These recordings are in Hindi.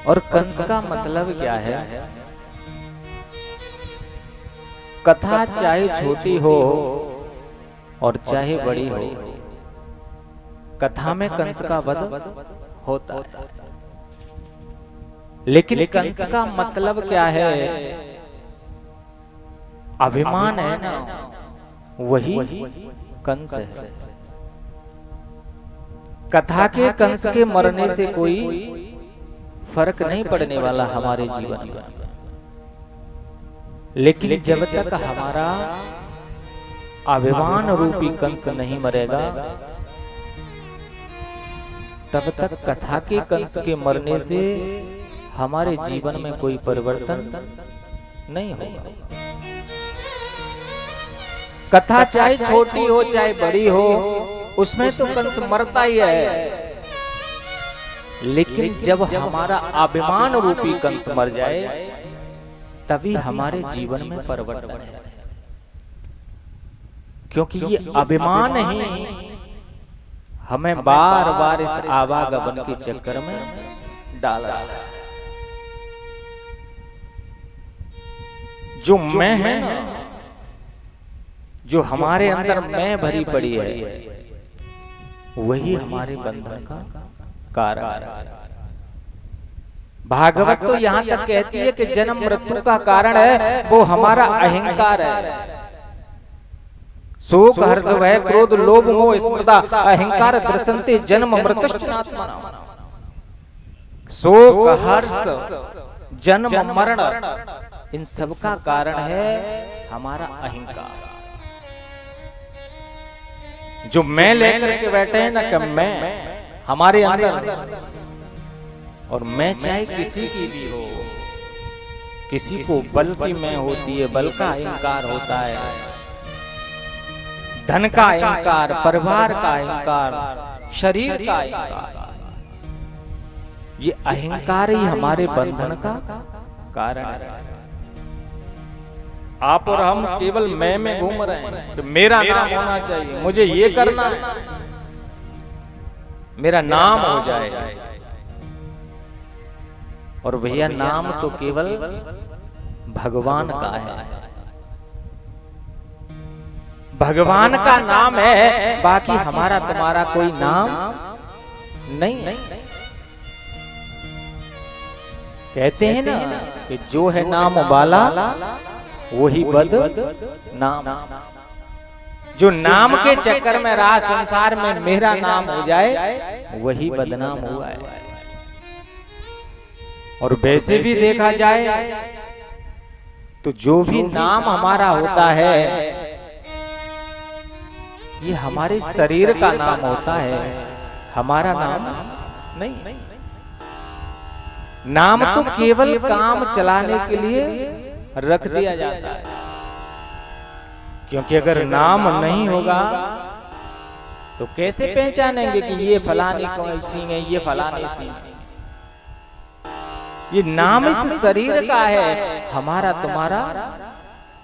और कंस का मतलब क्या है? कथा चाहे छोटी हो और चाहे बड़ी हो, कथा में कंस का वध होता है। लेकिन कंस का मतलब क्या है? अभिमान है ना, वही कंस है। कथा के कंस के मरने से कोई फर्क नहीं पड़ने वाला हमारे जीवन में, लेकिन जब तक हमारा अभिमान रूपी कंस नहीं मरेगा, तब तक कथा के कंस के मरने से हमारे जीवन में कोई परिवर्तन नहीं होगा। कथा चाहे छोटी हो चाहे बड़ी हो, उसमें तो कंस मरता ही है। लेकिन जब हमारा अभिमान रूपी कंस मर जाए, तभी हमारे जीवन में परिवर्तन है। क्योंकि ये अभिमान ही हमें बार बार इस आवागमन के चक्कर में डाला है। जो मैं है ना, जो हमारे अंदर मैं भरी पड़ी है, वही हमारे बंधन का कारण है। भागवत तो यहाँ तक कहती है कि जन्म मृत्यु का कारण है वो हमारा अहंकार है। शोक हर्ष भय क्रोध लोभ मोह स्पर्धा अहंकार दृश्यन्ते जन्म मृत्युश्चात्मना। शोक हर्ष जन्म मरण, इन सब का कारण है हमारा अहंकार। जो मैं लेकर के बैठे हैं ना कि मैं हमारे अंदर, और मैं चाहे किसी की भी हो, किसी को बल की मैं होती है, बल का अहंकार होता है, धन का अहंकार, परिवार का अहंकार, शरीर का अहंकार। ये अहंकार ही हमारे बंधन का कारण है। आप और हम केवल मैं में घूम रहे हैं कि मेरा नाम होना चाहिए, मुझे ये करना है, मेरा नाम हो जाए। और भैया नाम तो केवल भगवान का है, भगवान का नाम है, बाकी हमारा तुम्हारा कोई नाम नहीं। कहते हैं ना कि जो है नाम वाला वही बद नाम। जो नाम के चक्कर में रहा संसार में, मेरा नाम हो जाए, वही बदनाम हुआ है। और वैसे भी देखा जाए तो जो भी नाम हमारा होता है, ये हमारे शरीर का नाम होता है, हमारा नाम नहीं। नाम तो केवल काम चलाने के लिए रख दिया जाता है। क्योंकि अगर नाम नहीं होगा तो कैसे पहचानेंगे कि ये फलानी कौन सिंह है, ये फलानी सिंह। ये नाम इस शरीर का है, हमारा तुम्हारा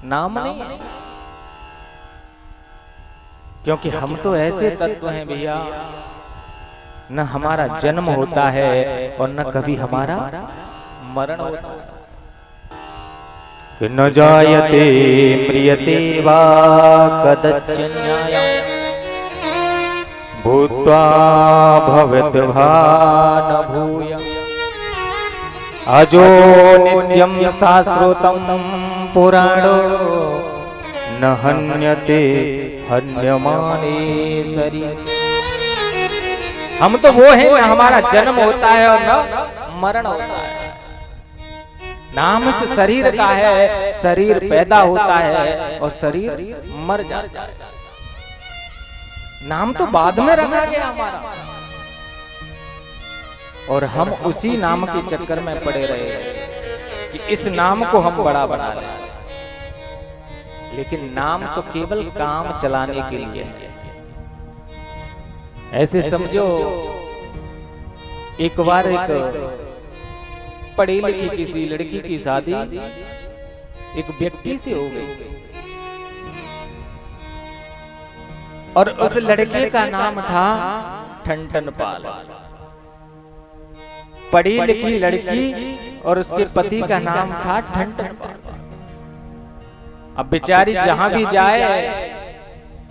नाम नहीं है। क्योंकि हम तो ऐसे तत्व हैं भैया, न हमारा जन्म होता है और न कभी हमारा मरण होता है। न जायते म्रियते वा कदच्चन भूत्वा भवेद्वा न भूयः अजो नित्यं शाश्वतं पुराणो न हन्यते हन्यमाने शरीर। हम तो वो हैं, न हमारा जन्म होता है और न मरण होता है। नाम से शरीर का है, शरीर पैदा होता है और शरीर मर जाता है। नाम तो बाद में रखा गया हमारा, और हम उसी नाम के चक्कर में पड़े रहे कि इस नाम को हम बड़ा बना लें। लेकिन नाम तो केवल काम चलाने के लिए है। ऐसे समझो, एक बार एक पढ़ी लिखी किसी लड़की की शादी एक व्यक्ति से हो गई, और उस लड़के का नाम था ठनठन पाल। पढ़ी लिखी लड़की और उसके पति का नाम था ठनठन पाल। अब बेचारी जहां भी जाए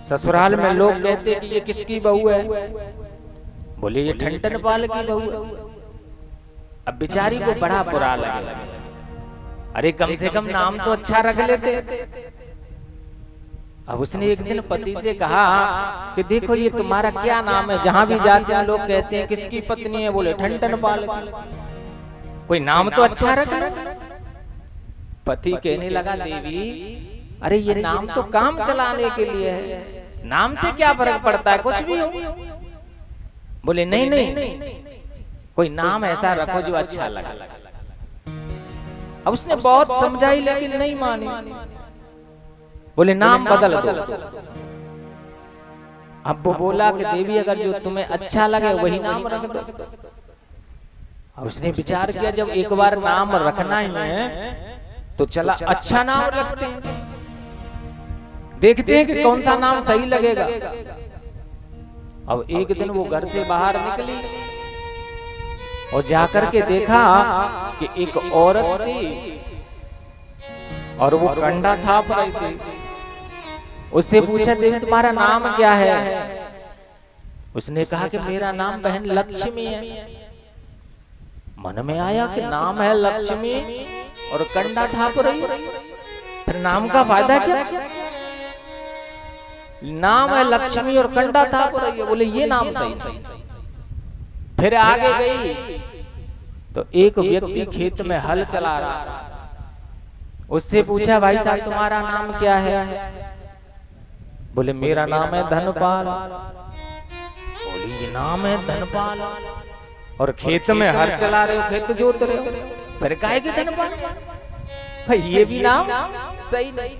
ससुराल में लोग कहते कि ये किसकी बहू है, बोले ये ठनठन पाल की बहू है। अब बेचारी को बड़ा बुरा लगा, अरे कम से कम नाम तो अच्छा रख लेते। अब उसने एक दिन पति से कहा कि देखो ये तुम्हारा क्या नाम है, जहां भी जाते हैं लोग कहते हैं किसकी पत्नी है, बोले ठनठन पाल, कोई नाम तो अच्छा रख लो। पति कहने लगा देवी अरे ये नाम तो काम चलाने के लिए है, नाम से क्या फर्क पड़ता है, कुछ भी हो। बोले नहीं नहीं कोई नाम ऐसा रखो जो अच्छा लगे। अब उसने बहुत समझाई लेकिन नहीं मानी, बोले नाम बदल दो। अब वो बोला कि देवी अगर जो तुम्हें अच्छा लगे वही नाम रख दो। अब उसने विचार किया जब एक बार नाम रखना ही है तो चला अच्छा नाम रखते हैं, देखते हैं कि कौन सा नाम सही लगेगा। अब एक दिन वो घर से बाहर निकली और जाकर के देखा कि एक औरत थी और वो कंडा थाप रही थी। उससे पूछा देवी तुम्हारा नाम क्या है? उसने कहा कि मेरा नाम बहन लक्ष्मी है। मन में आया कि नाम है लक्ष्मी और कंडा थाप रही, फिर नाम का फायदा क्या? नाम है लक्ष्मी और कंडा थाप रही है, बोले ये नाम सही। फिर आगे गई तो एक व्यक्ति खेत में हल चला रहा, उससे पूछा भाई साहब तुम्हारा नाम क्या है? बोले मेरा नाम है धनपाल। बोले ये नाम है धनपाल और खेत में हल चला रहे हो, खेत जोत रहे हो, फिर काहे के धनपाल? भाई ये भी नाम सही नहीं।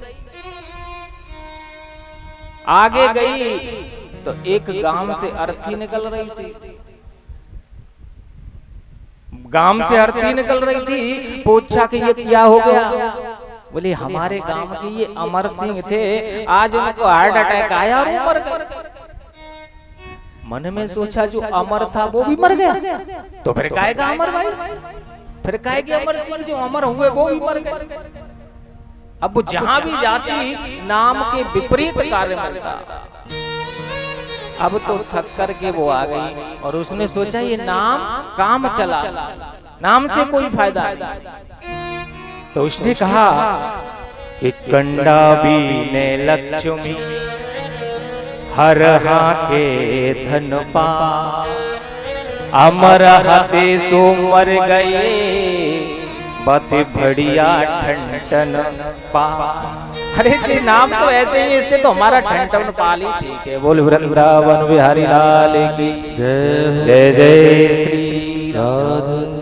आगे गई तो एक गांव से अर्थी निकल रही थी, गांव से अर्थी निकल रही थी। पूछा कि ये क्या हो गया? बोले हमारे गांव के ये अमर सिंह थे, आज उनको हार्ट अटैक आया और मर गए। मन में सोचा जो अमर था वो भी मर गया तो फिर काहे का अमर भाई, फिर काहे के अमर सिंह जो अमर हुए वो भी मर गए। अब वो जहां भी जाती नाम के विपरीत कार्य मिलता। अब तो थक करके वो आ गई और उसने सोचा ये नाम काम चला, नाम से कोई फायदा नहीं। तो उसने कहा कि कंडा बीने लक्ष्मी हर के धन पा, अमर हते सो मर गए बातें बढ़िया ठनठन पा। अरे जी नाम तो ऐसे ही, इससे तो हमारा ठनठन पाल ही ठीक है। बोल वृंदावन बिहारी लाल की जय जय। जय श्री राधे।